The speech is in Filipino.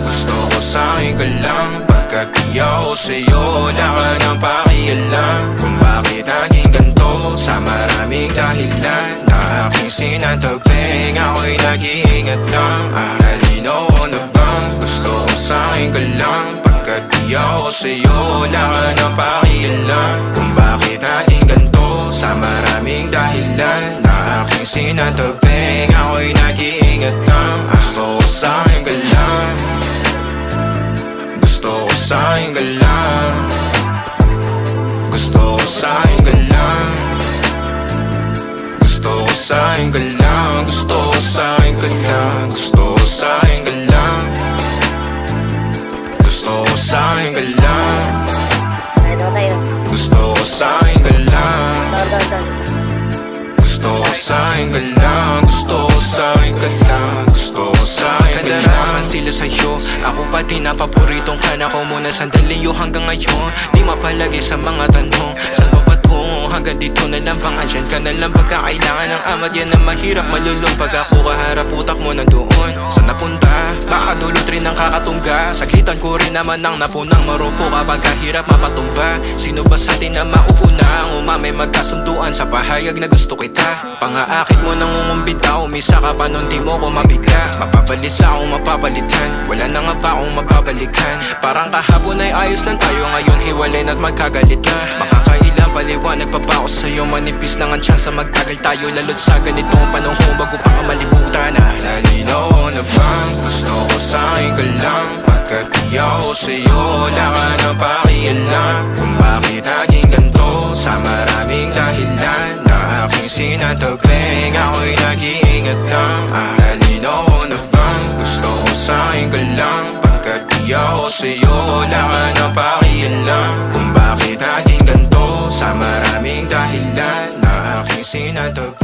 Gusto ko sa'kin ka lang, pagkat di ako sa'yo wala ka nang pakialam. Kung bakit naging ganito, sa maraming dahilan na aking sinatabing, ako'y nag-iingat lang. Nalinaw ko na bang gusto ko sa'kin ka lang, pagkat di ako sa'yo wala ka nang pakialam. Kung bakit naging ganito, sa maraming dahilan na aking sinatabing, ako'y nag-iingat lang. Gusto ko sa'kin ka lang, gusto ko sa'kin ka lang, gusto ko sa'kin ka lang, gusto ko sa'kin ka lang, gusto ko sa'kin ka lang, gusto ko sa'kin ka lang, gusto ko sa'kin ka lang, gusto ko sa'kin ka lang, gusto ko sa'kin ka lang, gusto ko sa'kin ka lang, gusto ko sa'kin ka lang. Kadaraman sila sa'yo, ako pa din na paboritong ka na ko muna sandali yo hanggang ngayon. Di mapalagi sa mga tanong, saan ba patungo? Hanggang dito na lang bang andyan ka na lang pagkakailangan ng amat. Yan ang mahirap malulong pag ako kaharap utak mo nandoon. Saan napunta? Baka dulot rin ang kakatungga. Sakitan ko rin naman ang napunang marupo kapag kahirap mapatumba. Sino ba sa atin na mauuna ang umamay magkasunduan sa pahayag na gusto kita? Pangaakit mo nang umumbita, umisa ka pa nun di mo ko mabigla. Mapapalis akong mapapalitan, wala na nga ba akong mapabalikan? Parang kahapon ay ayos lang tayo, ngayon hiwalay na't magkagalit na. Makakailang paliwanag pa ba ako sa'yo, manipis lang ang tsansa magtagal tayo. Lalo't sa ganitong panahon bago pa ka malibutan na. Nalinaw ko na bang gusto ko sa'kin ka lang, pagkat di ako sa'yo wala ka nang pakialam. Kung bakit naging ganito, sa maraming dahilan na aking sinatabing, ako'y nag-iingat lang. Nalinaw ko na bang gusto ko sa'kin ka lang, pagkat di ako sa'yo wala ka nang pakialam. Kung bakit naging ganito, sa maraming dahilan na aking sinatabing.